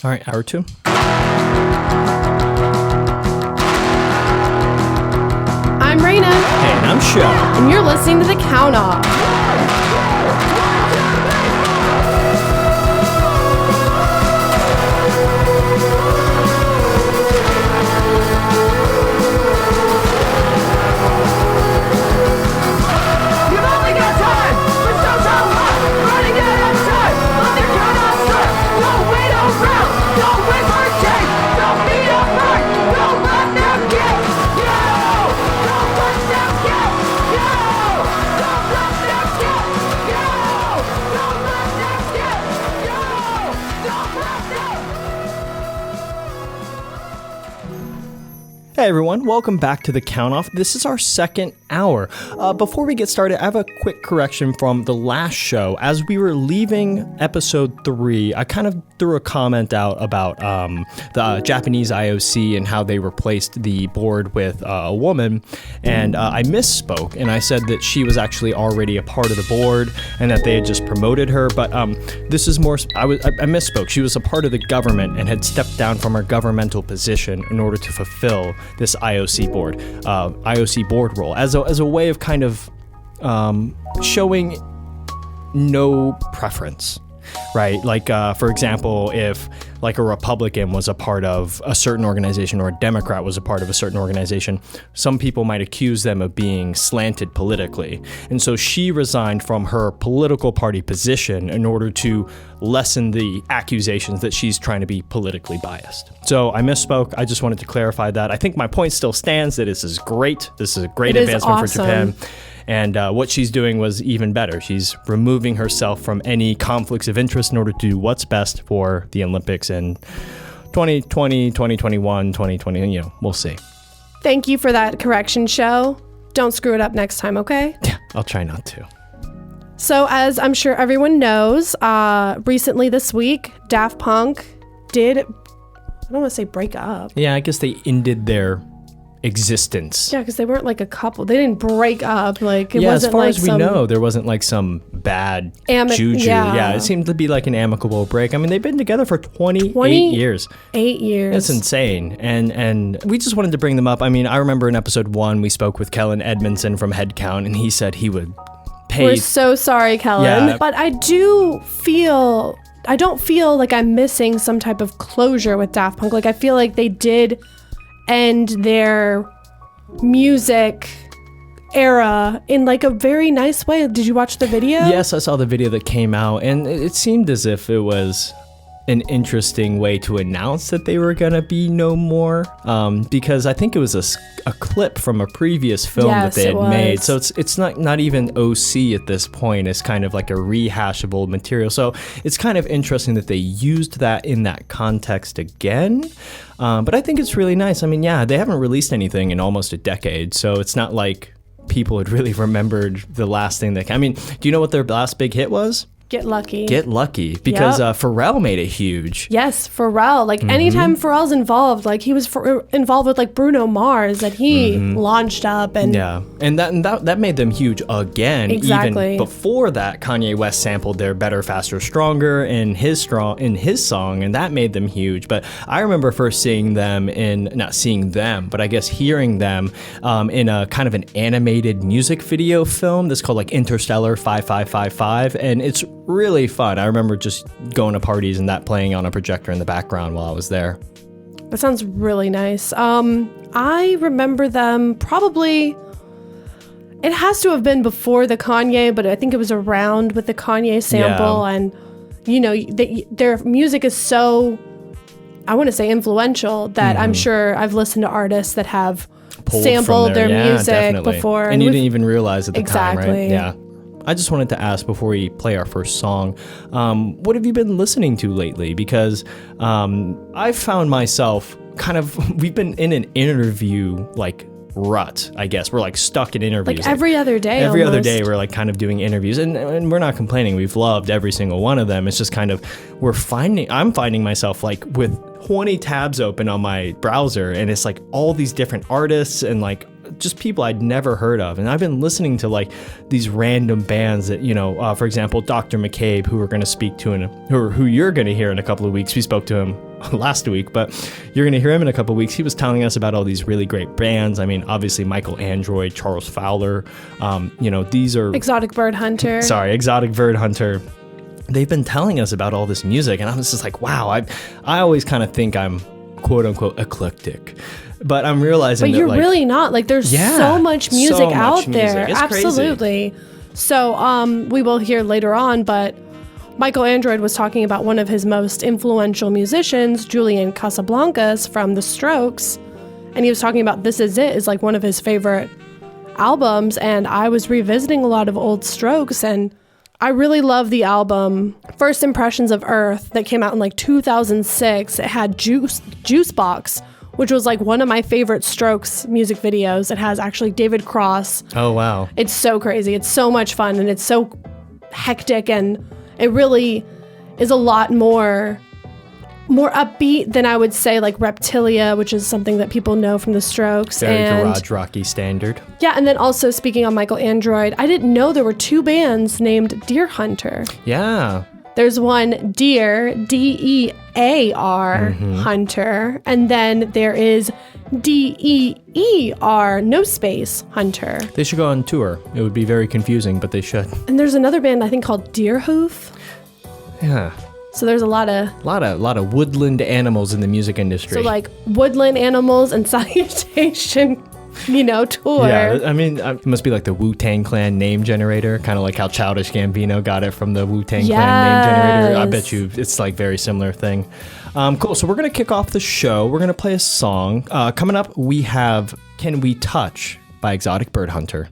All right, hour two. I'm Raina. And I'm Sho. And you're listening to The Count Off. Hey everyone, welcome back to The Count Off. This is our second hour. Before we get started, I have a quick correction from the last show. As we were leaving episode 3, I kind of threw a comment out about the Japanese IOC and how they replaced the board with a woman, and I misspoke, and I said that she was actually already a part of the board and that they had just promoted her, but this is more, I misspoke. She was a part of the government and had stepped down from her governmental position in order to fulfill this IOC board role as a way of kind of showing no preference, right? Like, for example, if like a Republican was a part of a certain organization or a Democrat was a part of a certain organization, some people might accuse them of being slanted politically. And so she resigned from her political party position in order to lessen the accusations that she's trying to be politically biased. So I misspoke. I just wanted to clarify that. I think my point still stands that this is great. This is a great advancement for Japan. And what she's doing was even better. She's removing herself from any conflicts of interest in order to do what's best for the Olympics in 2020, 2021, 2020, we'll see. Thank you for that correction, Sho. Don't screw it up next time, okay? Yeah, I'll try not to. So as I'm sure everyone knows, recently this week, Daft Punk did, I don't want to say break up. Yeah, I guess they ended their existence. Yeah, because they weren't like a couple. They didn't break up. Like it wasn't as far like as we know, there wasn't like some bad juju. Yeah, it seemed to be like an amicable break. I mean, they've been together for 28 years. 8 years. That's insane. And we just wanted to bring them up. I mean, I remember in episode 1, we spoke with Kellen Edmondson from Headcount, and he said he would pay. We're so sorry, Kellen. Yeah. But I don't feel like I'm missing some type of closure with Daft Punk. Like I feel like they did end their music era in like a very nice way. Did you watch the video? Yes, I saw the video that came out, and it seemed as if it was an interesting way to announce that they were gonna be no more, because I think it was a clip from a previous film that they had made. So it's not even OC at this point. It's kind of like a rehashable material. So it's kind of interesting that they used that in that context again. But I think it's really nice. I mean, yeah, they haven't released anything in almost a decade, so it's not like people had really remembered the last thing I mean, do you know what their last big hit was? Get Lucky. Get Lucky, because Pharrell made it huge. Yes, Pharrell. Like anytime Pharrell's involved, like he was involved with like Bruno Mars that he launched up, and yeah, and that made them huge again. Exactly. Even before that, Kanye West sampled their Better, Faster, Stronger in his song, and that made them huge. But I remember first seeing them not seeing them, but I guess hearing them in a kind of an animated music video film that's called like Interstellar 5555, and it's really fun. I remember just going to parties and that playing on a projector in the background while I was there. That sounds really nice. I remember them probably, it has to have been before the Kanye, but I think it was around with the Kanye sample. Yeah. And, their music is so, I want to say influential, that I'm sure I've listened to artists that have sampled their music before. And you didn't even realize at the time, right? Exactly. Yeah. I just wanted to ask before we play our first song, what have you been listening to lately? Because I've found myself we've been in an interview like rut, I guess. We're like stuck in interviews. Like every other day Every almost. other day we're like kind of doing interviews, and we're not complaining. We've loved every single one of them. It's just kind of, I'm finding myself like with 20 tabs open on my browser, and it's like all these different artists and like just people I'd never heard of. And I've been listening to like these random bands that, for example, Dr. McCabe, who we're going to speak to who you're going to hear in a couple of weeks. We spoke to him last week, but you're going to hear him in a couple of weeks. He was telling us about all these really great bands. I mean, obviously Michaelandroid, Charles Fowler, these are Exotic Bird Hunter. Exotic Bird Hunter. They've been telling us about all this music, and I'm just like, wow, I always kind of think I'm quote unquote eclectic, but I'm realizing but you're really not. Like, there's so much music out there. It's absolutely crazy. So we will hear later on, but Michaelandroid was talking about one of his most influential musicians, Julian Casablancas from The Strokes, and he was talking about This Is It is like one of his favorite albums. And I was revisiting a lot of old Strokes, and I really love the album First Impressions of Earth that came out in like 2006. It had Juice Box, which was like one of my favorite Strokes music videos. It has actually David Cross. Oh, wow. It's so crazy. It's so much fun, and it's so hectic, and it really is a lot more upbeat than I would say like Reptilia, which is something that people know from the Strokes. Very garage rocky standard. Yeah, and then also speaking on Michaelandroid, I didn't know there were two bands named Deer Hunter. Yeah. There's one Deer, D-E-A-R, Hunter, and then there is D-E-E-R, no space, Hunter. They should go on tour. It would be very confusing, but they should. And there's another band I think called Deerhoof. Yeah. So there's a lot of woodland animals in the music industry. So like woodland animals and salutation, tour. Yeah, I mean, it must be like the Wu-Tang Clan name generator, kind of like how Childish Gambino got it from the Wu-Tang Clan name generator. I bet you it's like very similar thing. Cool. So we're going to kick off the show. We're going to play a song. Coming up, we have Can We Touch by Exotic Bird Hunter.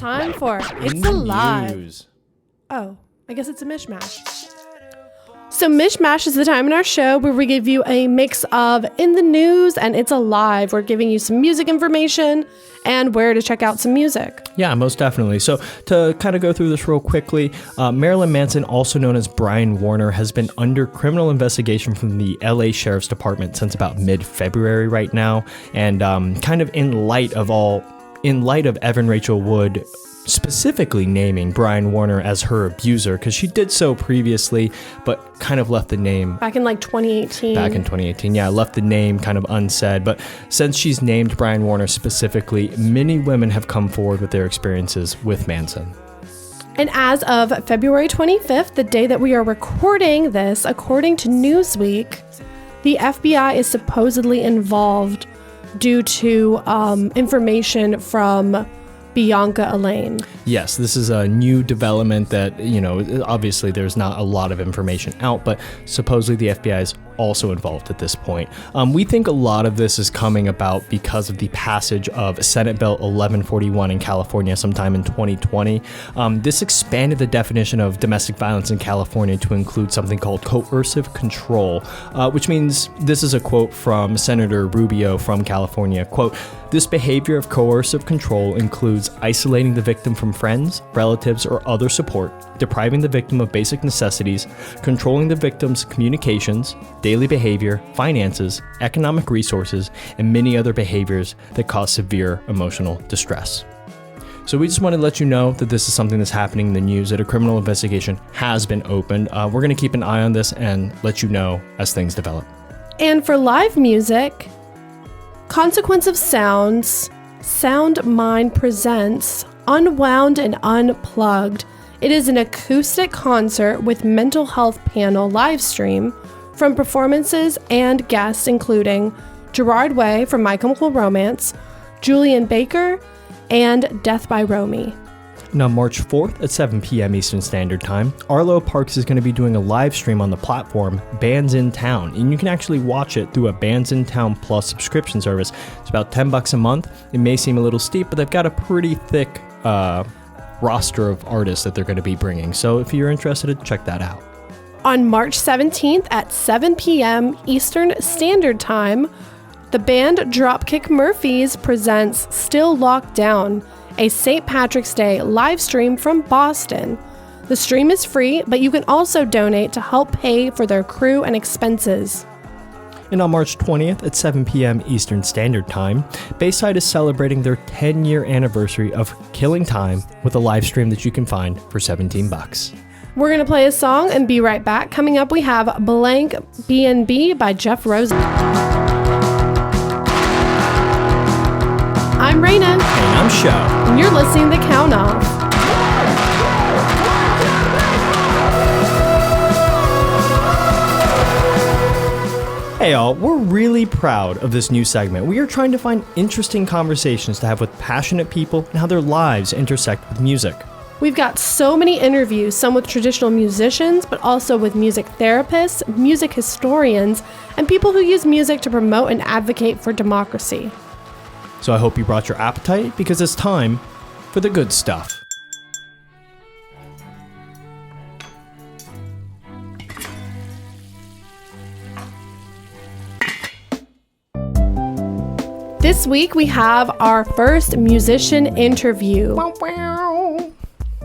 time for It's Alive. News. Oh, I guess it's a mishmash. So Mishmash is the time in our show where we give you a mix of in the news and It's Alive. We're giving you some music information and where to check out some music. Yeah, most definitely. So to kind of go through this real quickly, Marilyn Manson, also known as Brian Warner, has been under criminal investigation from the LA Sheriff's Department since about mid-February right now. And kind of in light of Evan Rachel Wood specifically naming Brian Warner as her abuser, because she did so previously, but kind of left the name... Back in 2018. Back in 2018, yeah, left the name kind of unsaid. But since she's named Brian Warner specifically, many women have come forward with their experiences with Manson. And as of February 25th, the day that we are recording this, according to Newsweek, the FBI is supposedly involved due to information from Bianca Elaine. Yes, this is a new development that, obviously there's not a lot of information out, but supposedly the FBI is also involved at this point. We think a lot of this is coming about because of the passage of Senate Bill 1141 in California sometime in 2020. This expanded the definition of domestic violence in California to include something called coercive control, which means, this is a quote from Senator Rubio from California, quote, "This behavior of coercive control includes isolating the victim from friends, relatives, or other support, depriving the victim of basic necessities, controlling the victim's communications, daily behavior, finances, economic resources, and many other behaviors that cause severe emotional distress." So we just want to let you know that this is something that's happening in the news, that a criminal investigation has been opened. We're going to keep an eye on this and let you know as things develop. And for live music, Consequence of Sounds, Sound Mind presents Unwound and Unplugged. It is an acoustic concert with mental health panel live stream from performances and guests including Gerard Way from My Chemical Romance, Julian Baker, and Death by Romy. Now, March 4th at 7 p.m. Eastern Standard Time, Arlo Parks is going to be doing a live stream on the platform Bands in Town, and you can actually watch it through a Bands in Town Plus subscription service. It's about $10 a month. It may seem a little steep, but they've got a pretty thick roster of artists that they're going to be bringing. So if you're interested, check that out. On March 17th at 7 p.m. Eastern Standard Time, the band Dropkick Murphys presents Still Locked Down, a St. Patrick's Day live stream from Boston. The stream is free, but you can also donate to help pay for their crew and expenses. And on March 20th at 7 p.m. Eastern Standard Time, BSide is celebrating their 10-year anniversary of Killing Time with a live stream that you can find for $17. We're going to play a song and be right back. Coming up, we have Blank B&B by Jeff Rosen. I'm Raina. And I'm Sho. And you're listening to Count Off. Hey y'all, we're really proud of this new segment. We are trying to find interesting conversations to have with passionate people and how their lives intersect with music. We've got so many interviews, some with traditional musicians, but also with music therapists, music historians, and people who use music to promote and advocate for democracy. So I hope you brought your appetite, because it's time for the good stuff. This week we have our first musician interview.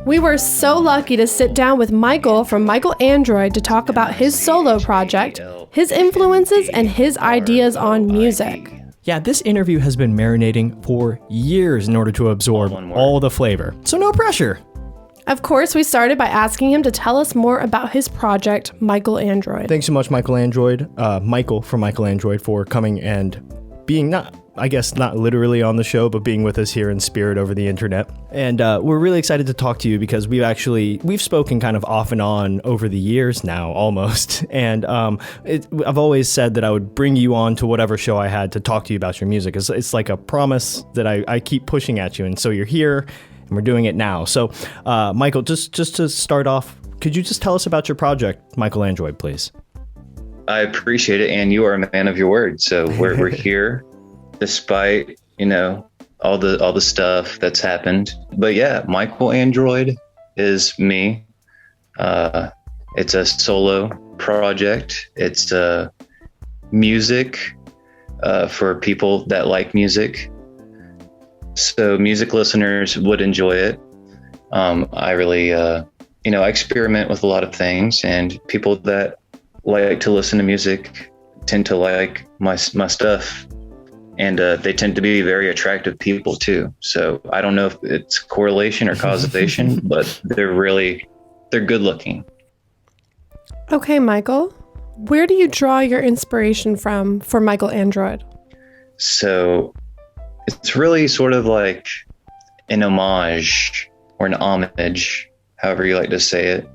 We were so lucky to sit down with Michael from Michaelandroid to talk about his solo project, his influences, and his ideas on music. Yeah, this interview has been marinating for years in order to absorb all the flavor, so no pressure. Of course, we started by asking him to tell us more about his project, Michaelandroid. Thanks so much, Michaelandroid, Michael from Michaelandroid, for coming and being not literally on the show, but being with us here in spirit over the internet. And we're really excited to talk to you because we've spoken kind of off and on over the years now, almost. And I've always said that I would bring you on to whatever show I had to talk to you about your music. It's like a promise that I keep pushing at you. And so you're here and we're doing it now. So Michael, just to start off, could you just tell us about your project, Michaelandroid, please? I appreciate it. And you are a man of your word. So we're here. Despite, all the stuff that's happened. But yeah, Michael Android is me. It's a solo project. It's music for people that like music. So music listeners would enjoy it. I really, I experiment with a lot of things, and people that like to listen to music tend to like my stuff, and they tend to be very attractive people too. So I don't know if it's correlation or causation, but they're good looking. Okay, Michael, where do you draw your inspiration from for Michael Android? So it's really sort of like an homage or an homage, however you like to say it,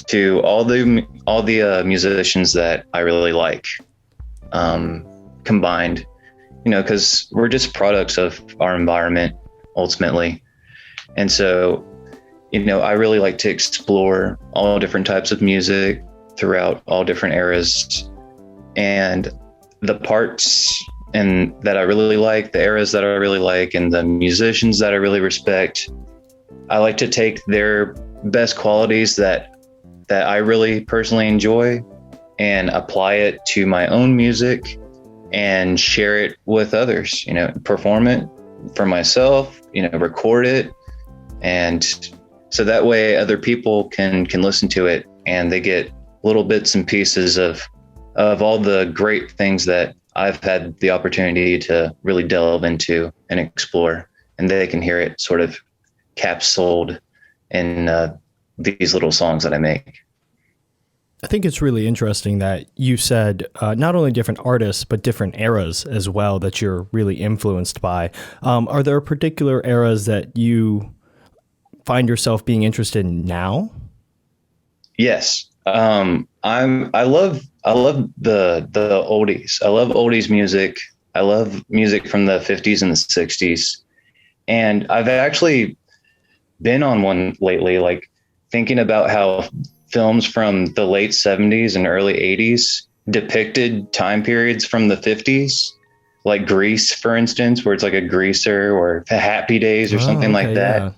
to all the musicians that I really like, combined, because we're just products of our environment ultimately. And so, I really like to explore all different types of music throughout all different eras, and the parts and that I really like, the eras that I really like, and the musicians that I really respect. I like to take their best qualities that I really personally enjoy and apply it to my own music and share it with others, perform it for myself, record it. And so that way other people can listen to it, and they get little bits and pieces of all the great things that I've had the opportunity to really delve into and explore, and they can hear it sort of capsuled in these little songs that I make. I think it's really interesting that you said not only different artists, but different eras as well that you're really influenced by. Are there particular eras that you find yourself being interested in now? Yes. I love the oldies. I love oldies music. I love music from the 50s and the 60s. And I've actually been on one lately, like thinking about how films from the late 70s and early 80s depicted time periods from the 50s, like Grease, for instance, where it's like a greaser, or Happy Days or something like that. Yeah.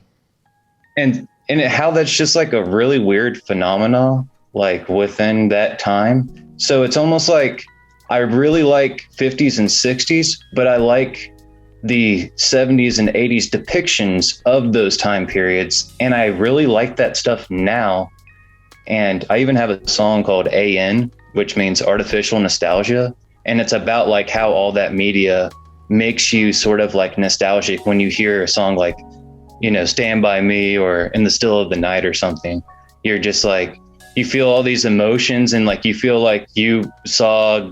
And how that's just like a really weird phenomena, like within that time. So it's almost like I really like 50s and 60s, but I like the 70s and 80s depictions of those time periods. And I really like that stuff now. And I even have a song called AN, which means artificial nostalgia. And it's about like how all that media makes you sort of like nostalgic when you hear a song like, Stand By Me or In the Still of the Night or something. You're just like, you feel all these emotions, and like you feel like you saw,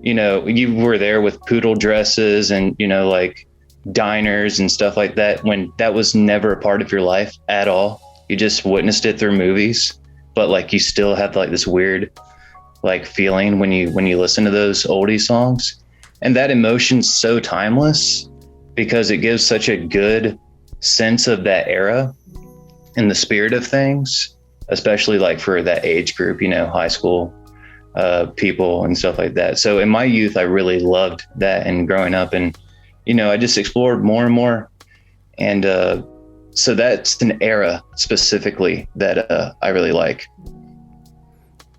you were there with poodle dresses and, like diners and stuff like that, when that was never a part of your life at all. You just witnessed it through movies, but like you still have like this weird like feeling when you listen to those oldie songs. And that emotion's so timeless because it gives such a good sense of that era and the spirit of things, especially like for that age group, high school people and stuff like that. So in my youth, I really loved that, and growing up, and I just explored more and more. And so that's an era specifically that I really like.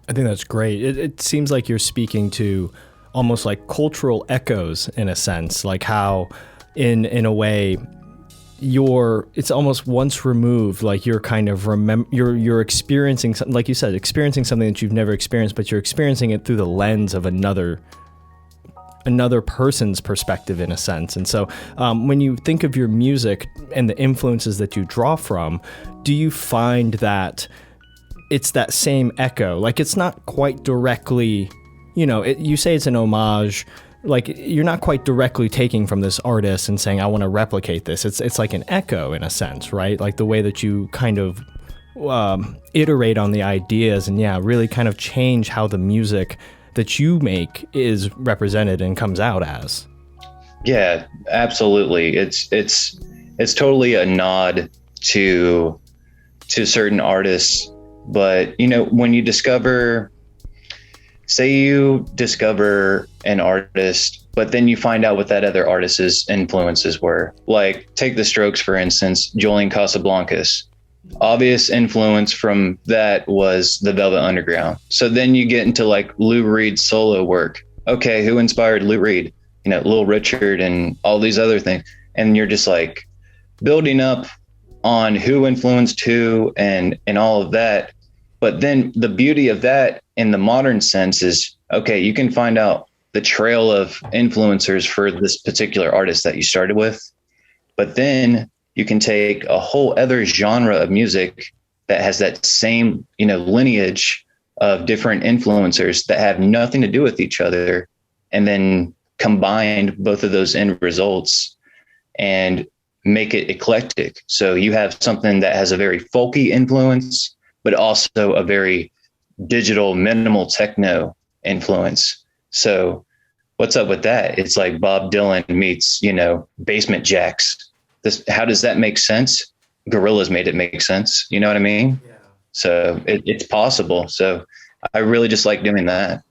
I think that's great. It seems like you're speaking to almost like cultural echoes in a sense, like how in a way it's almost once removed, like you're kind of you're experiencing something, like you said, experiencing something that you've never experienced, but you're experiencing it through the lens of another person's perspective in a sense. And so when you think of your music and the influences that you draw from, do you find that it's that same echo? Like it's not quite directly, you say it's an homage, like you're not quite directly taking from this artist and saying, I want to replicate this. It's like an echo in a sense, right? Like the way that you kind of iterate on the ideas and really kind of change how the music that you make is represented and comes out as. Yeah, absolutely. It's totally a nod to certain artists, but when you discover say you discover an artist, but then you find out what that other artist's influences were. Like, take the Strokes, for instance, Julian Casablancas. Obvious influence from that was the Velvet Underground. So then you get into like Lou Reed's solo work. Okay, who inspired Lou Reed? You know, Little Richard and all these other things. And you're just like building up on who influenced who and all of that. But then the beauty of that in the modern sense is, okay, you can find out the trail of influencers for this particular artist that you started with. But then you can take a whole other genre of music that has that same, you know, lineage of different influencers that have nothing to do with each other, and then combine both of those end results and make it eclectic. So you have something that has a very folky influence, but also a very digital, minimal techno influence. So what's up with that? It's like Bob Dylan meets, you know, Basement Jaxx. How does that make sense? Gorillaz made it make sense. You know what I mean? Yeah. So it's possible. So I really just like doing that.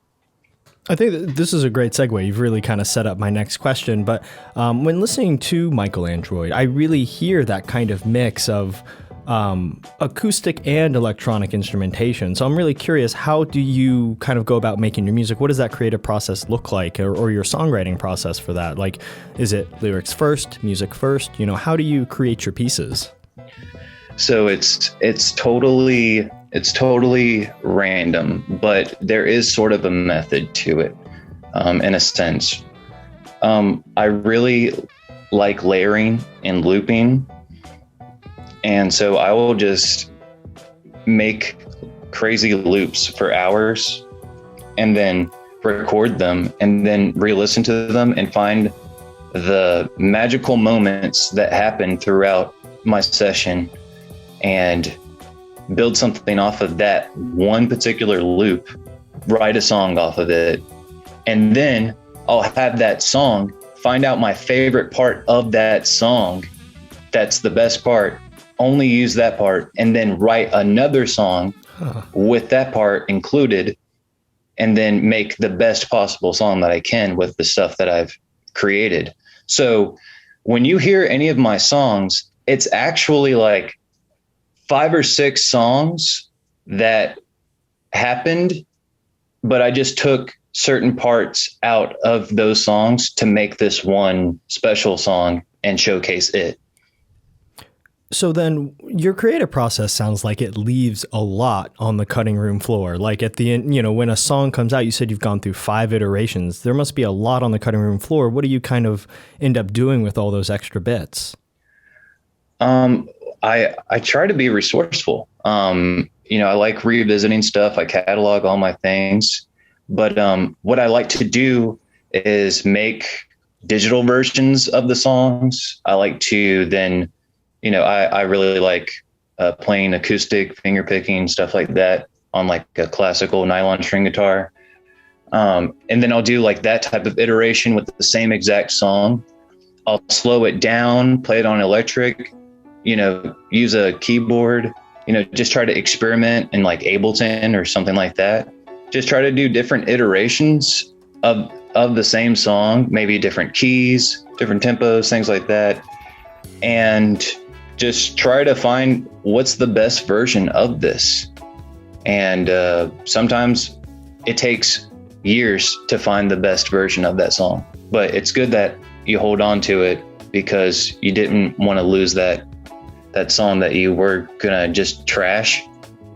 I think that this is a great segue. You've really kind of set up my next question. But when listening to MichaelAndroid, I really hear that kind of mix of acoustic and electronic instrumentation. So I'm really curious, how do you kind of go about making your music? What does that creative process look like, or your songwriting process for that? Like, is it lyrics first, music first? You know, how do you create your pieces? So it's totally random, but there is sort of a method to it, in a sense. I really like layering and looping. And so I will just make crazy loops for hours and then record them and then re-listen to them and find the magical moments that happen throughout my session and build something off of that one particular loop, write a song off of it. And then I'll have that song, find out my favorite part of that song. That's the best part. Only use that part, and then write another song with that part included, and then make the best possible song that I can with the stuff that I've created. So when you hear any of my songs, it's actually like 5 or 6 songs that happened, but I just took certain parts out of those songs to make this one special song and showcase it. So then your creative process sounds like it leaves a lot on the cutting room floor. Like at the end, you know, when a song comes out, you said you've gone through 5 iterations. There must be a lot on the cutting room floor. What do you kind of end up doing with all those extra bits? I try to be resourceful. You know, I like revisiting stuff. I catalog all my things, but what I like to do is make digital versions of the songs. I like to then, you know, I really like playing acoustic, finger picking, stuff like that on like a classical nylon string guitar. And then I'll do like that type of iteration with the same exact song. I'll slow it down, play it on electric, you know, use a keyboard, you know, just try to experiment in like Ableton or something like that. Just try to do different iterations of the same song, maybe different keys, different tempos, things like that. And just try to find what's the best version of this. And sometimes it takes years to find the best version of that song, but it's good that you hold on to it because you didn't want to lose that song that you were gonna just trash,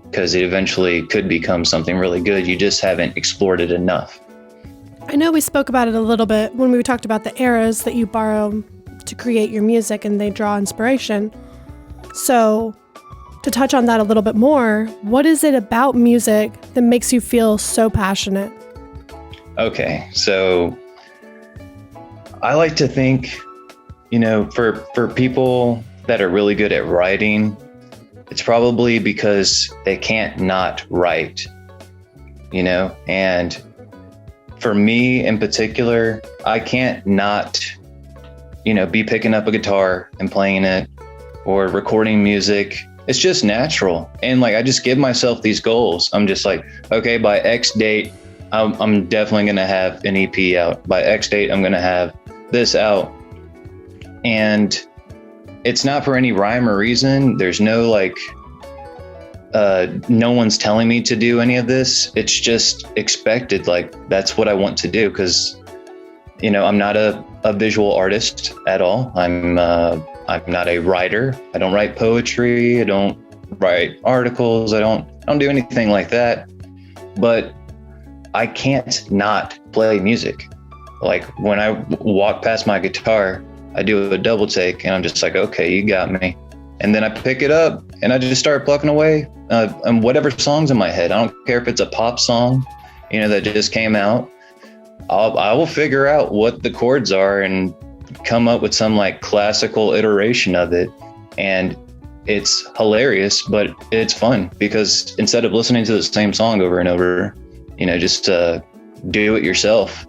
because it eventually could become something really good. You just haven't explored it enough. I know we spoke about it a little bit when we talked about the eras that you borrow to create your music and they draw inspiration. So to touch on that a little bit more, what is it about music that makes you feel so passionate? Okay, so I like to think, you know, for people that are really good at writing, it's probably because they can't not write, you know? And for me in particular, I can't not, you know, be picking up a guitar and playing it or recording music. It's just natural. And like, I just give myself these goals. I'm just like, okay, by X date, I'm definitely going to have an EP out by X date. I'm going to have this out, and it's not for any rhyme or reason. There's no like, no one's telling me to do any of this. It's just expected. Like, that's what I want to do. Cause I'm not a visual artist at all. I'm not a writer. I don't write poetry. I don't write articles. I don't do anything like that, but I can't not play music. Like, when I walk past my guitar, I do a double take and I'm just like, okay, you got me. And then I pick it up and I just start plucking away on whatever song's in my head. I don't care if it's a pop song, that just came out. I will figure out what the chords are and come up with some like classical iteration of it. And it's hilarious, but it's fun because instead of listening to the same song over and over, just do it yourself,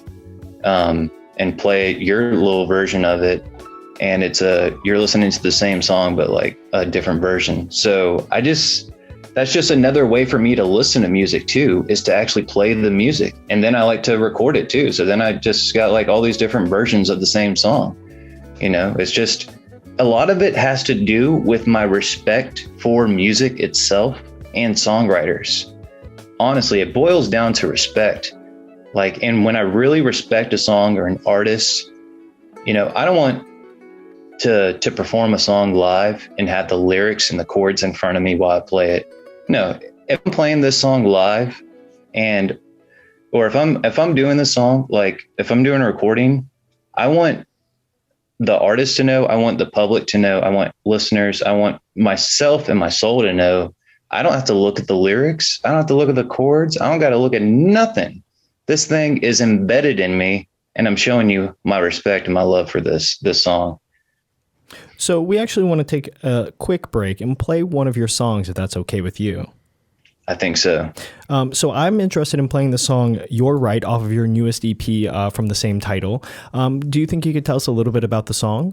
and play your little version of it. And you're listening to the same song, but like a different version. So that's just another way for me to listen to music too, is to actually play the music. And then I like to record it too. So then I just got like all these different versions of the same song. It's just, a lot of it has to do with my respect for music itself and songwriters. Honestly, it boils down to respect. Like, and when I really respect a song or an artist, I don't want to perform a song live and have the lyrics and the chords in front of me while I play it. No, if I'm playing this song live, or if I'm doing this song, like if I'm doing a recording, I want the artist to know, I want the public to know, I want listeners, I want myself and my soul to know. I don't have to look at the lyrics. I don't have to look at the chords. I don't got to look at nothing. This thing is embedded in me, and I'm showing you my respect and my love for this song. So we actually want to take a quick break and play one of your songs, if that's okay with you. I think so. So I'm interested in playing the song You're Right off of your newest EP from the same title. Do you think you could tell us a little bit about the song?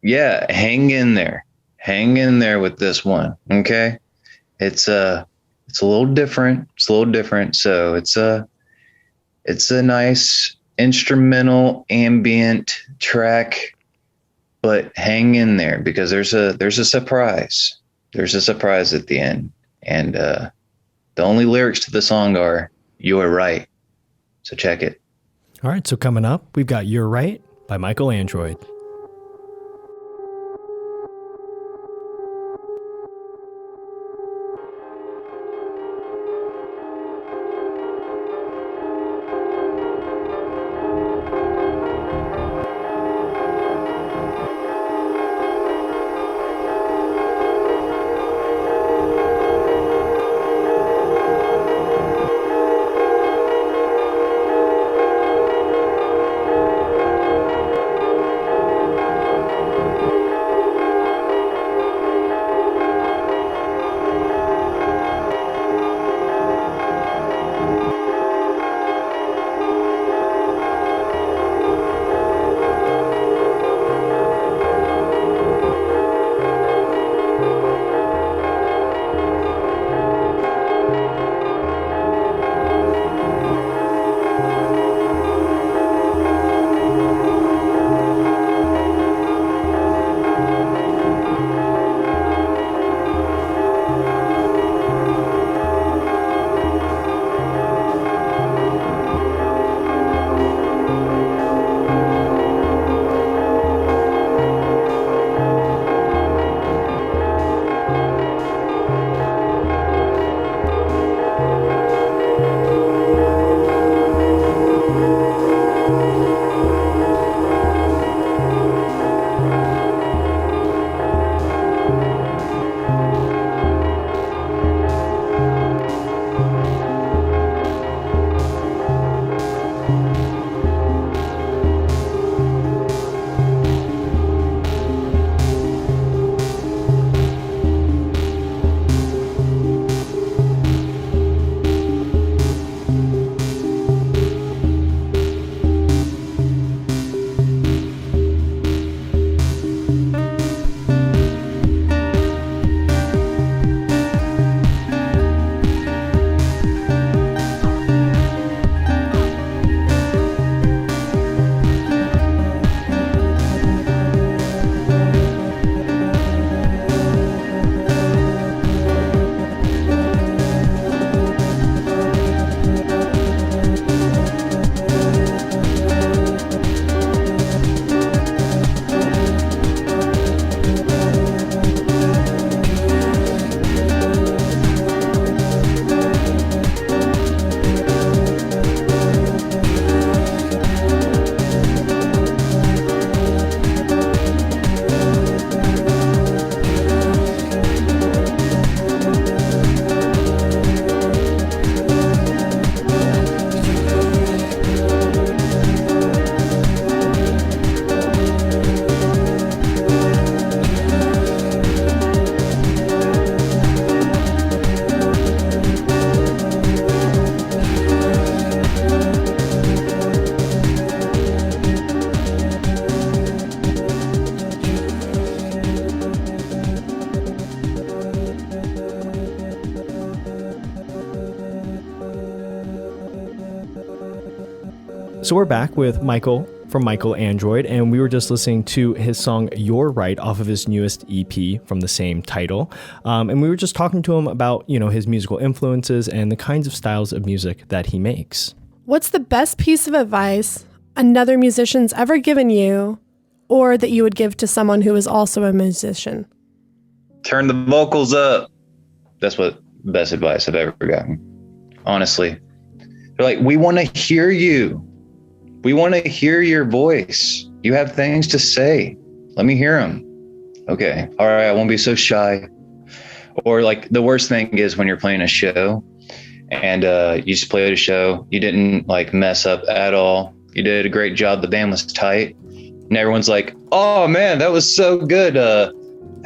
Yeah, hang in there. Hang in there with this one, okay? It's a little different. So it's a nice instrumental ambient track, but hang in there because there's a surprise. There's a surprise at the end. And the only lyrics to the song are "You're Right." So check it. All right. So coming up, we've got "You're Right" by michaelandroid. So we're back with Michael from Michael Android, and we were just listening to his song You're Right off of his newest EP from the same title. And we were just talking to him about, his musical influences and the kinds of styles of music that he makes. What's the best piece of advice another musician's ever given you, or that you would give to someone who is also a musician? Turn the vocals up. That's what best advice I've ever gotten. Honestly. They're like, we want to hear you. We want to hear your voice. You have things to say. Let me hear them. Okay. All right. I won't be so shy. Or like the worst thing is when you're playing a show and you just played a show. You didn't like mess up at all. You did a great job. The band was tight. And everyone's like, oh man, that was so good. I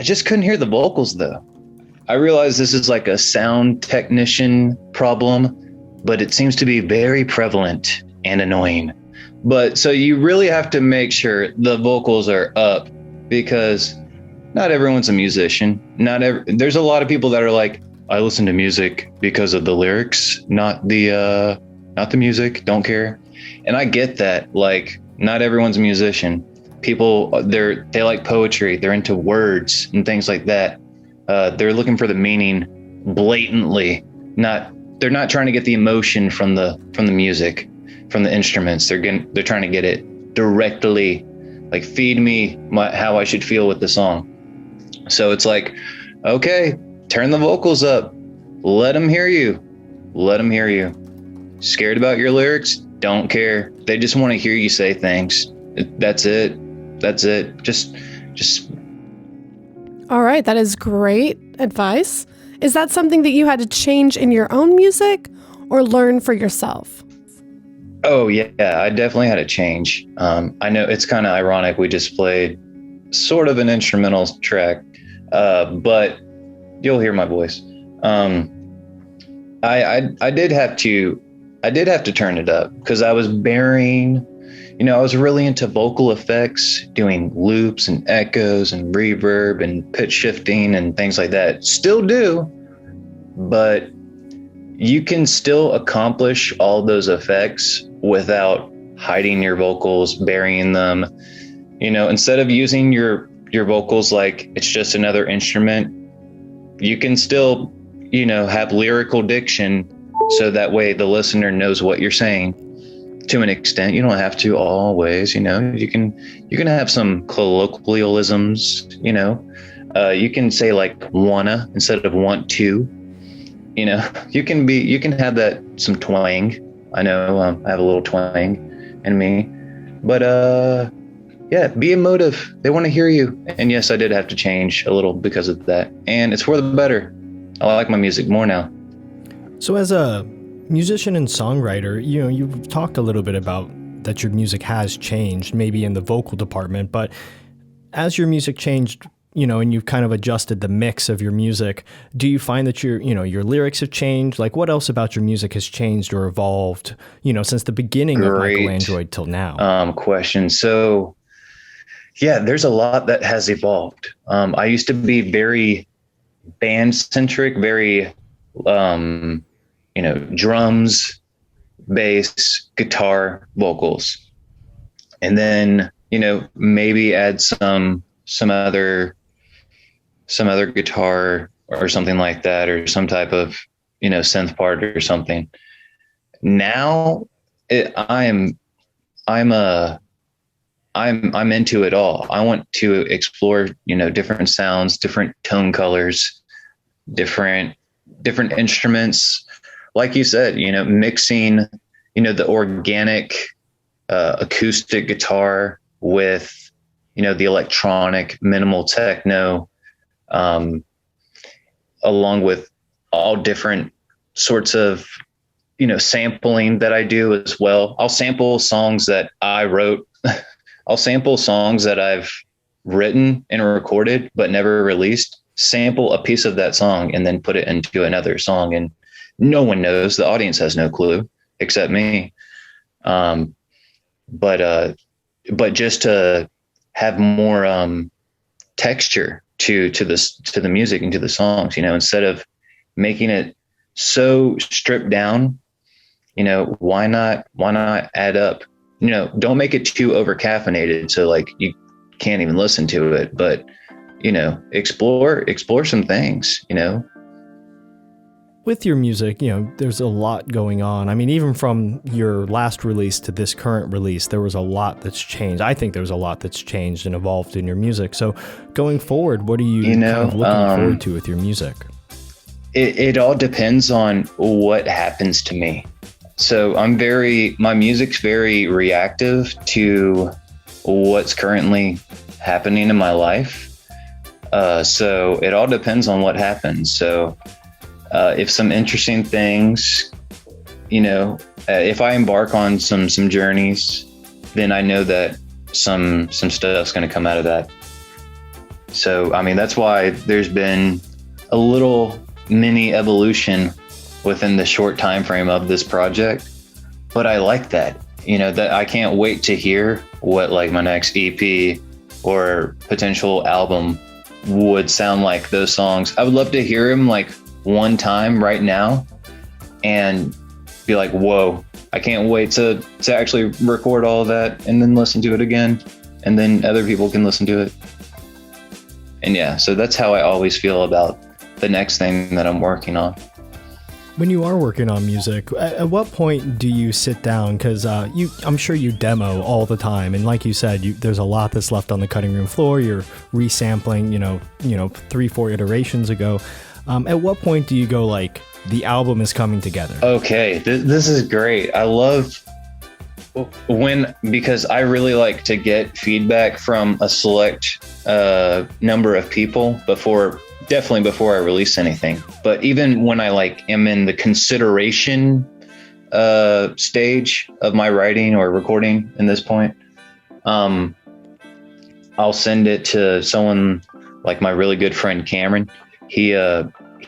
just couldn't hear the vocals though. I realize this is like a sound technician problem, but it seems to be very prevalent and annoying. But so you really have to make sure the vocals are up, because not everyone's a musician. There's a lot of people that are like, I listen to music because of the lyrics, not the music, don't care. And I get that. Like, not everyone's a musician. People, they like poetry. They're into words and things like that. They're looking for the meaning blatantly. They're not trying to get the emotion from the music, from the instruments. They're trying to get it directly, like feed me how I should feel with the song. So it's like, okay, turn the vocals up. Let them hear you. Let them hear you. Scared about your lyrics? Don't care. They just want to hear you say things. That's it. That's it. Just. All right. That is great advice. Is that something that you had to change in your own music or learn for yourself? Oh, yeah. I definitely had to change. I know it's kind of ironic. We just played sort of an instrumental track, but you'll hear my voice. I did have to turn it up because I was burying, I was really into vocal effects, doing loops and echoes and reverb and pitch shifting and things like that. Still do, but you can still accomplish all those effects without hiding your vocals, burying them. Instead of using your vocals like it's just another instrument, you can still, have lyrical diction, so that way the listener knows what you're saying to an extent. You don't have to always, you can have some colloquialisms, you can say like wanna instead of want to, you can have that, some twang. I know I have a little twang in me, but yeah, be emotive. They want to hear you. And yes, I did have to change a little because of that, and it's for the better. I like my music more now. So as a musician and songwriter, you've talked a little bit about that your music has changed, maybe in the vocal department, but as your music changed, and you've kind of adjusted the mix of your music, do you find that your lyrics have changed? Like, what else about your music has changed or evolved, since the beginning of Michael Android till now? Question. So yeah, there's a lot that has evolved. I used to be very band centric, very, drums, bass, guitar, vocals, and then, maybe add some other guitar or something like that, or some type of, synth part or something. Now I'm into it all. I want to explore, different sounds, different tone colors, different instruments. Like you said, mixing, the organic acoustic guitar with, the electronic minimal techno, along with all different sorts of, sampling that I do as well. I'll sample songs that I wrote. I'll sample songs that I've written and recorded but never released, sample a piece of that song and then put it into another song. And no one knows. The audience has no clue except me. But just to have more texture to the music and to the songs, instead of making it so stripped down, why not add up don't make it too over caffeinated. So like you can't even listen to it, but explore some things, With your music, there's a lot going on. I mean, even from your last release to this current release, there was a lot that's changed. I think there's a lot that's changed and evolved in your music. So going forward, what are you kind of looking forward to with your music? It all depends on what happens to me. So my music's very reactive to what's currently happening in my life. So it all depends on what happens. So if some interesting things, if I embark on some journeys, then I know that some stuff's going to come out of that. So, I mean, that's why there's been a little mini evolution within the short time frame of this project. But I like that, that I can't wait to hear what like my next EP or potential album would sound like those songs. I would love to hear them like one time right now and be like, whoa, I can't wait to actually record all of that and then listen to it again. And then other people can listen to it. And yeah, so that's how I always feel about the next thing that I'm working on. When you are working on music, at what point do you sit down? Because I'm sure you demo all the time, and like you said, there's a lot that's left on the cutting room floor. You're resampling, 3-4 iterations ago. At what point do you go like the album is coming together? Okay, this is great. I love because I really like to get feedback from a select number of people before I release anything. But even when I am in the consideration stage of my writing or recording in this point, I'll send it to someone like my really good friend Cameron.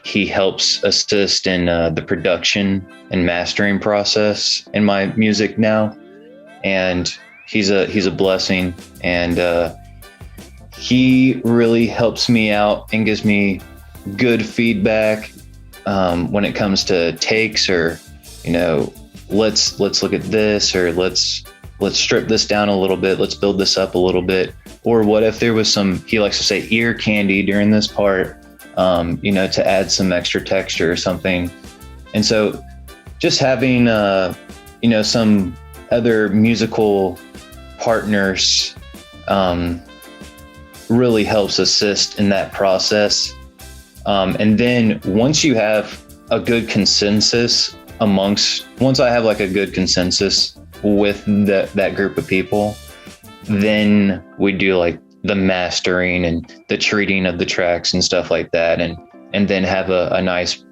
He helps assist in the production and mastering process in my music now, and he's a blessing, and he really helps me out and gives me good feedback when it comes to takes, or let's look at this, or let's strip this down a little bit, let's build this up a little bit, or what if there was some, he likes to say, ear candy during this part, to add some extra texture or something. And so just having some other musical partners really helps assist in that process. And then once you have a good consensus once I have a good consensus with that group of people, then we do the mastering and the treating of the tracks and stuff like that, and then have a nice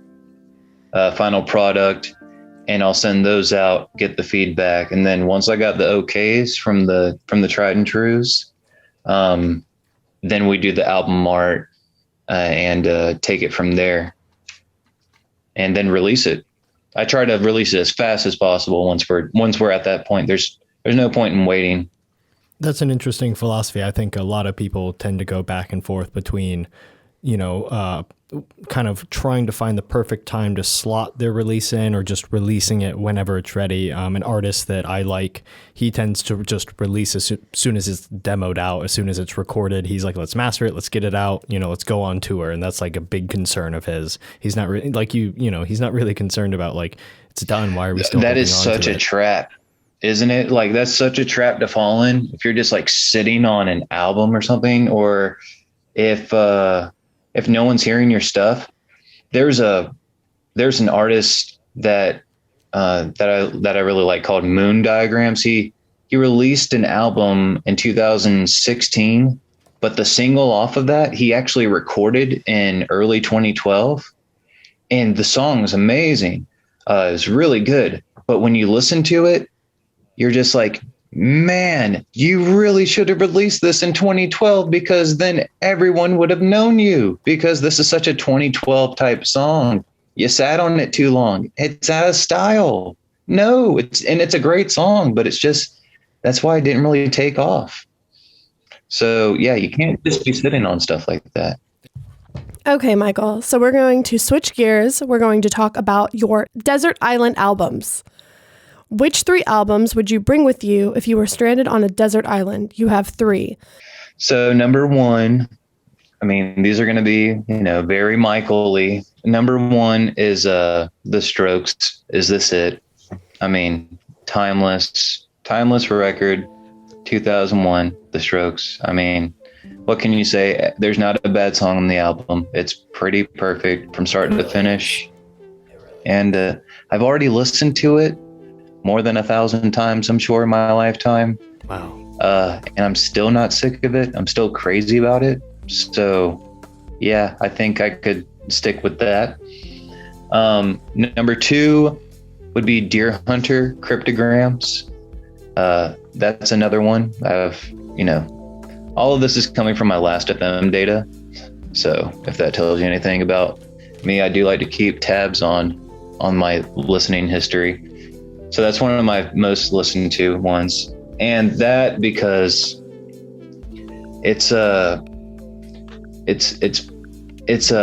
final product, and I'll send those out, get the feedback, and then once I got the okays from the tried and trues, then we do the album art and take it from there, and then release it. I try to release it as fast as possible once we're at that point. There's no point in waiting. That's an interesting philosophy. I think a lot of people tend to go back and forth between, kind of trying to find the perfect time to slot their release in, or just releasing it whenever it's ready. An artist that I like, he tends to just release as soon as it's demoed out, as soon as it's recorded. He's like, let's master it, let's get it out, let's go on tour. And that's a big concern of his. He's not really he's not really concerned about it's done. Why are we still? That is such a trap, isn't it? That's such a trap to fall in if you're just sitting on an album or something, or if no one's hearing your stuff. There's an artist that I really like called Moon Diagrams. He released an album in 2016, but the single off of that he actually recorded in early 2012, and the song is amazing. It's really good, but when you listen to it, you're just like, man, you really should have released this in 2012, because then everyone would have known you, because this is such a 2012 type song. You sat on it too long. It's out of style. No, it's a great song, but it's just, that's why it didn't really take off. So yeah, you can't just be sitting on stuff like that. Okay, Michael. So we're going to switch gears. We're going to talk about your desert island albums. Which 3 albums would you bring with you if you were stranded on a desert island? You have 3. So number 1, I mean, these are going to be, very Michael-y. Number 1 is The Strokes. Is This It? I mean, timeless record, 2001, The Strokes. I mean, what can you say? There's not a bad song on the album. It's pretty perfect from start to finish. And I've already listened to it more than 1,000 times, I'm sure, in my lifetime. Wow. And I'm still not sick of it. I'm still crazy about it. So, yeah, I think I could stick with that. Number 2 would be Deer Hunter Cryptograms. That's another one. All of this is coming from my Last FM data. So if that tells you anything about me, I do like to keep tabs on my listening history. So that's one of my most listened to ones. And that because it's a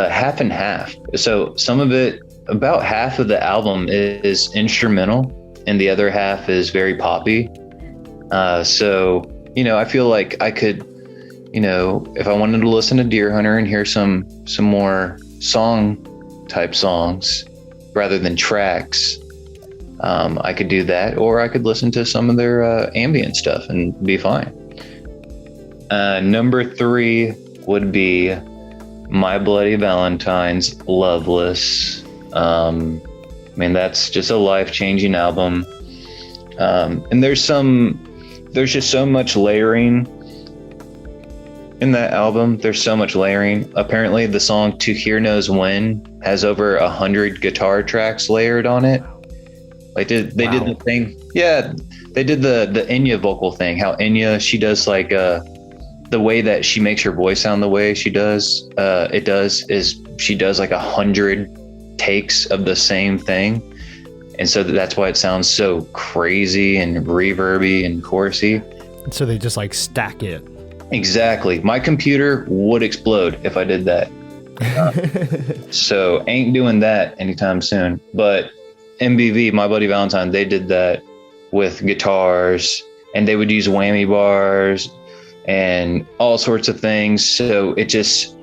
half and half. So some of it, about half of the album is instrumental and the other half is very poppy. So, I feel like I could, if I wanted to listen to Deer Hunter and hear some more song type songs rather than tracks, I could do that, or I could listen to some of their ambient stuff and be fine. Number 3 would be My Bloody Valentine's Loveless. I mean, that's just a life-changing album. And there's just so much layering in that album. There's so much layering. Apparently the song To Hear Knows When has over 100 guitar tracks layered on it. Like they did the thing. Yeah. They did the Enya vocal thing. How Enya, she does like, the way that she makes her voice sound the way she does, is she does like 100 takes of the same thing. And so that's why it sounds so crazy and reverby and chorusy. So they just like stack it. Exactly. My computer would explode if I did that. So ain't doing that anytime soon. But MBV, My Bloody Valentine, they did that with guitars, and they would use whammy bars and all sorts of things. So it's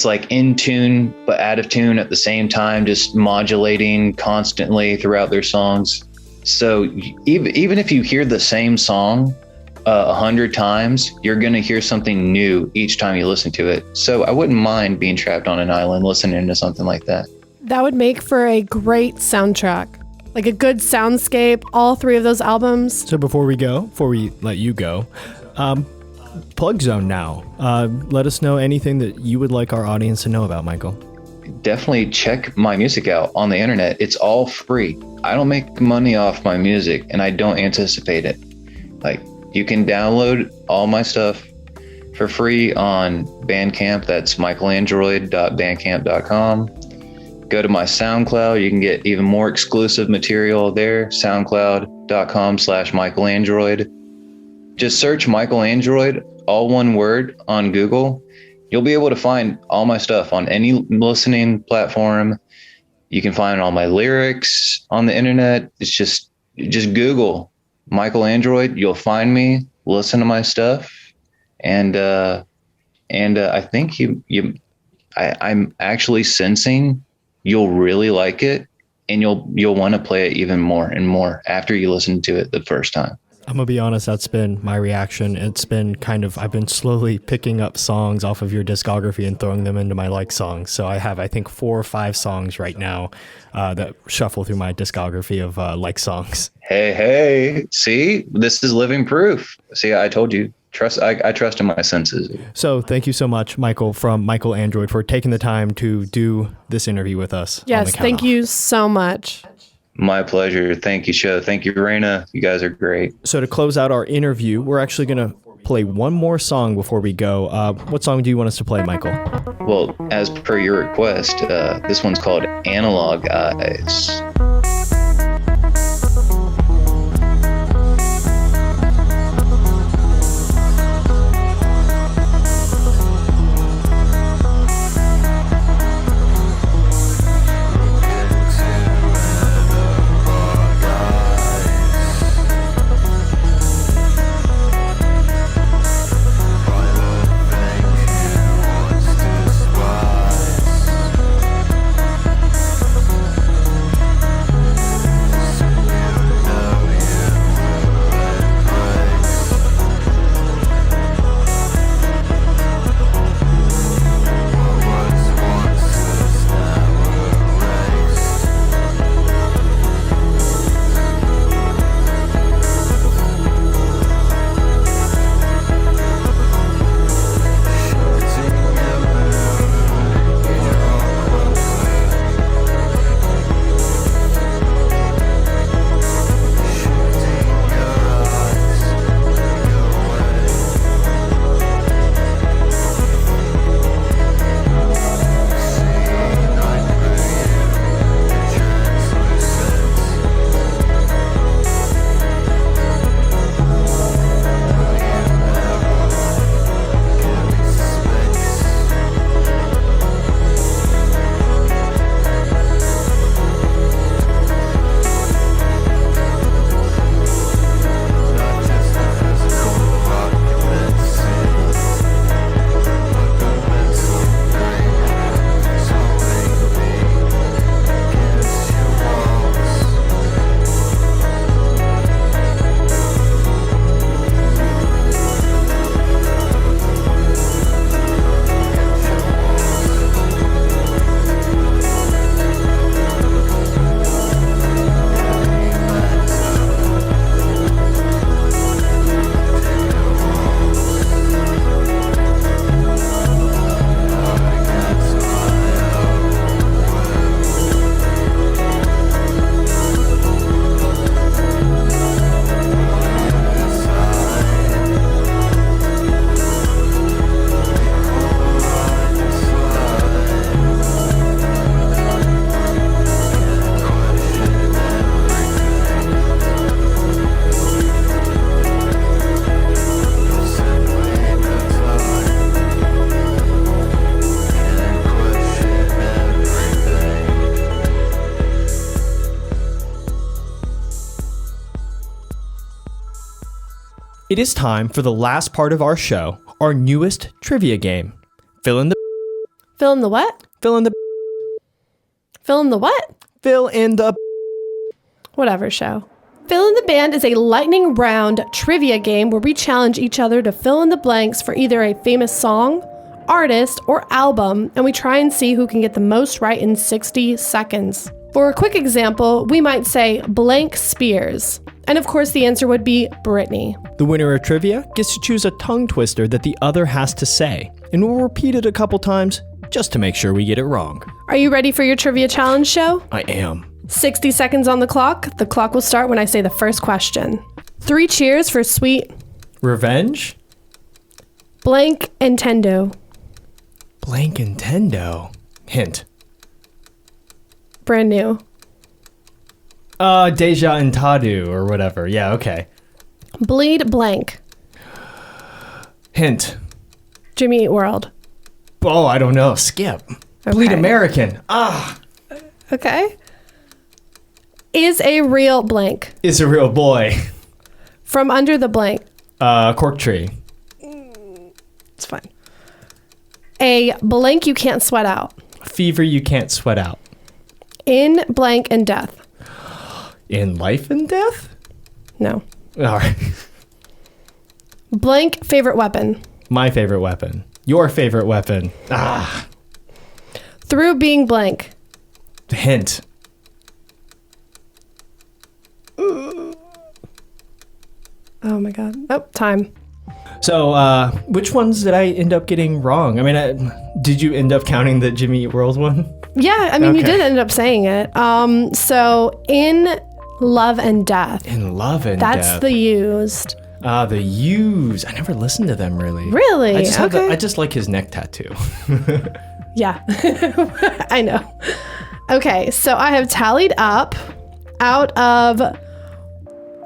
like in tune, but out of tune at the same time, just modulating constantly throughout their songs. So even if you hear the same song 100 times, you're going to hear something new each time you listen to it. So I wouldn't mind being trapped on an island listening to something like that. That would make for a great soundtrack, like a good soundscape, all 3 of those albums. So before we let you go, Plug Zone now. Let us know anything that you would like our audience to know about, Michael. Definitely check my music out on the internet. It's all free. I don't make money off my music, and I don't anticipate it. Like, you can download all my stuff for free on Bandcamp. That's michaelandroid.bandcamp.com. Go to my SoundCloud. You can get even more exclusive material there. SoundCloud.com/michaelandroid. Just search Michael Android, all one word, on Google. You'll be able to find all my stuff on any listening platform. You can find all my lyrics on the internet. It's just Google Michael Android. You'll find me. Listen to my stuff, and I think I'm actually sensing you'll really like it, and you'll want to play it even more and more after you listen to it the first time. I'm going to be honest, that's been my reaction. It's been I've been slowly picking up songs off of your discography and throwing them into my like songs. So I have, I think, 4 or 5 songs right now that shuffle through my discography of like songs. Hey, see, this is living proof. See, I told you. I trust in my senses. So thank you so much, Michael, from Michael Android, for taking the time to do this interview with us. Yes, thank you so much. My pleasure. Thank you, Show. Thank you, Raina. You guys are great. So to close out our interview, we're actually going to play one more song before we go. What song do you want us to play, Michael? Well, as per your request, this one's called Analog Eyes. It is time for the last part of our show, our newest trivia game. Fill in the... Fill in the what? Fill in the... Fill in the what? Fill in the... Whatever, show. Fill in the Band is a lightning round trivia game where we challenge each other to fill in the blanks for either a famous song, artist, or album, and we try and see who can get the most right in 60 seconds. For a quick example, we might say blank Spears. And of course, the answer would be Britney. The winner of trivia gets to choose a tongue twister that the other has to say, and we'll repeat it a couple times just to make sure we get it wrong. Are you ready for your trivia challenge, show? I am. 60 seconds on the clock. The clock will start when I say the first question. 3 cheers for sweet Revenge? blank Nintendo. Blank Nintendo. Hint. Brand new. Deja Intadu or whatever. Yeah, okay. Bleed blank. Hint. Jimmy Eat World. Oh, I don't know. Skip. Bleed Okay. American. Ah. Okay. Is a real blank. Is a real boy. From under the blank. Cork tree. It's fine. A blank you can't sweat out. Fever you can't sweat out. In blank and death. In life and death? No. All right. Blank favorite weapon. My favorite weapon. Your favorite weapon. Ah. Through being blank. Hint. Oh my god. Oh, time. So, which ones did I end up getting wrong? I mean, did you end up counting the Jimmy Eat World one? Yeah, I mean, you Okay. did end up saying it. So in love and death. In love and That's death. the used. The U's. I never listened to them really. Really? I just have Okay. I just like his neck tattoo. Yeah. I know. Okay, so I have tallied up. Out of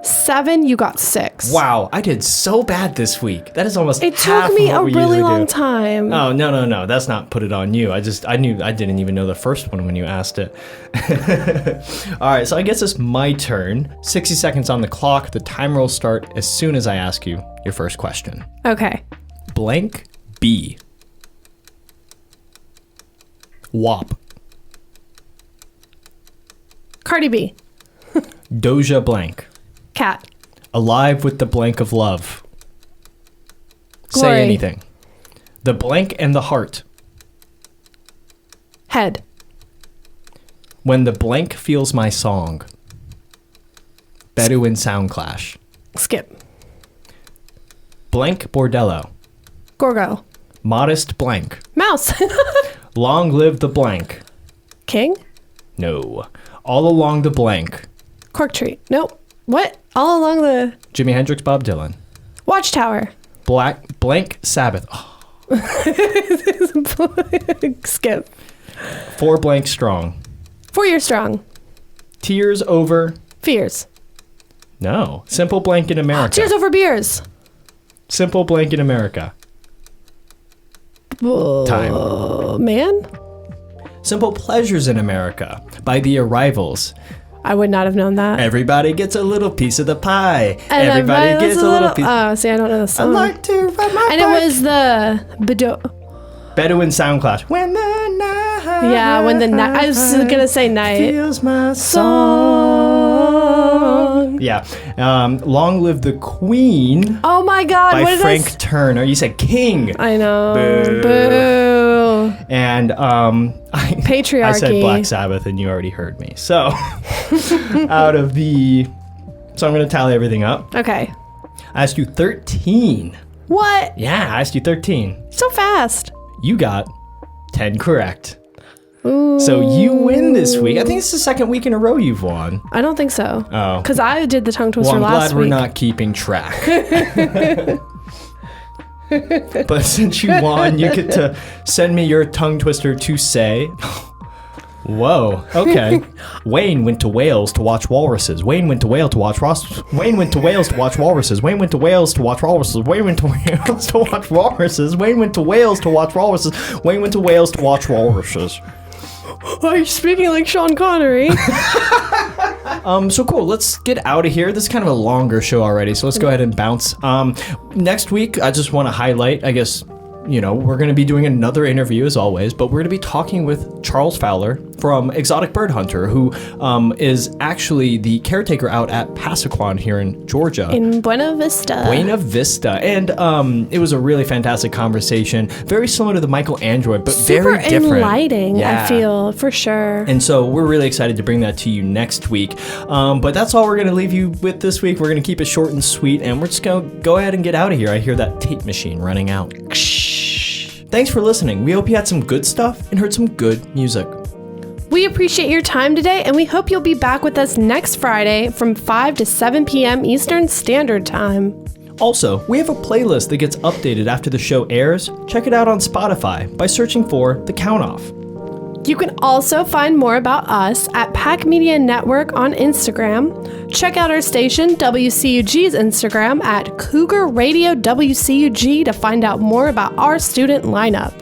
7, you got 6. Wow, I did so bad this week. That is almost It half took me of what a we really usually long do. time. Oh, no. That's not put it on you. I didn't even know the first one when you asked it. All right, so I guess it's my turn. 60 seconds on the clock. The timer will start as soon as I ask you your first question. Okay. Blank B. WAP. Cardi B. Doja blank. Cat. Alive with the blank of love. Glory. Say anything. The blank and the heart. Head. When the blank feels my song. Bedouin sound clash. Skip. Blank bordello. Gorgo. Modest blank. Mouse. Long live the blank. King. No. All along the blank. Cork tree. Nope. What? All along the Jimi Hendrix, Bob Dylan. watchtower. Blank Sabbath. Oh, Skip. 4 blank strong. 4 years strong. Tears over. Fears. No. Simple blank in America. Tears over beers. Simple blank in America. Time. Man. Simple pleasures in America by the Arrivals. I would not have known that. Everybody gets a little piece of the pie. And Everybody gets a little piece. Oh, see, I don't know the I song. like to ride my And bike. it was the Bedouin sound clash. When the night. yeah, when the night. I was gonna say night. Feels my song. Yeah. Long Live the Queen Oh my God! by what did Frank Turner. You said King. I know. Boo. Boo. And Patriarchy. I said Black Sabbath, and you already heard me. So, so I'm going to tally everything up. Okay. I asked you 13. What? Yeah, I asked you 13. So fast. You got 10 correct. Ooh. So you win this week. I think it's the second week in a row you've won. I don't think so. Oh. Because I did the tongue twister Well, I'm last glad we're week. not keeping track. But since you won, you get to send me your tongue twister to say. Whoa. Okay. Wayne went to Wales to watch walruses. Wayne went to Wales to watch Wayne went to Wales to watch walruses. Wayne went to Wales to watch walruses. Wayne went to Wales to watch walruses. Wayne went to Wales to watch walruses. Wayne went to Wales to watch walruses. Why are you speaking like Sean Connery? So cool. Let's get out of here. This is kind of a longer show already, so let's go ahead and bounce. Next week, I just want to highlight, I guess, we're going to be doing another interview as always, but we're going to be talking with Charles Fowler from Exotic Bird Hunter, who is actually the caretaker out at Passaquan here in Georgia. In Buena Vista. And it was a really fantastic conversation. Very similar to the Michaelandroid, but super very different. Enlightening, I feel, for sure. And so we're really excited to bring that to you next week. But that's all we're going to leave you with this week. We're going to keep it short and sweet, and we're just going to go ahead and get out of here. I hear that tape machine running out. Thanks for listening. We hope you had some good stuff and heard some good music. We appreciate your time today, and we hope you'll be back with us next Friday from 5 to 7 p.m. Eastern Standard Time. Also, we have a playlist that gets updated after the show airs. Check it out on Spotify by searching for The Count Off. You can also find more about us at Pack Media Network on Instagram. Check out our station, WCUG's Instagram at Cougar Radio WCUG to find out more about our student lineup.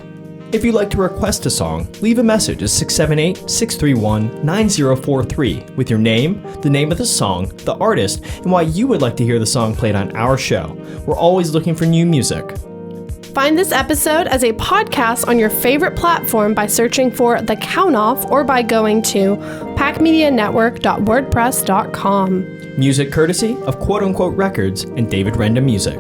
If you'd like to request a song, leave a message at 678-631-9043 with your name, the name of the song, the artist, and why you would like to hear the song played on our show. We're always looking for new music. Find this episode as a podcast on your favorite platform by searching for The Count Off or by going to packmedianetwork.wordpress.com. Music courtesy of Quote Unquote Records and David Renda Music.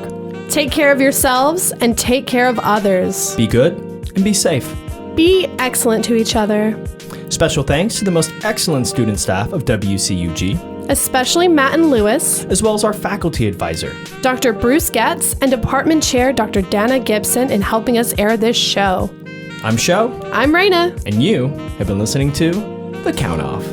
Take care of yourselves and take care of others. Be good and be safe. Be excellent to each other. Special thanks to the most excellent student staff of WCUG, especially Matt and Lewis, as well as our faculty advisor, Dr. Bruce Getz, and Department Chair Dr. Dana Gibson in helping us air this show. I'm Sho. I'm Raina. And you have been listening to The Count Off.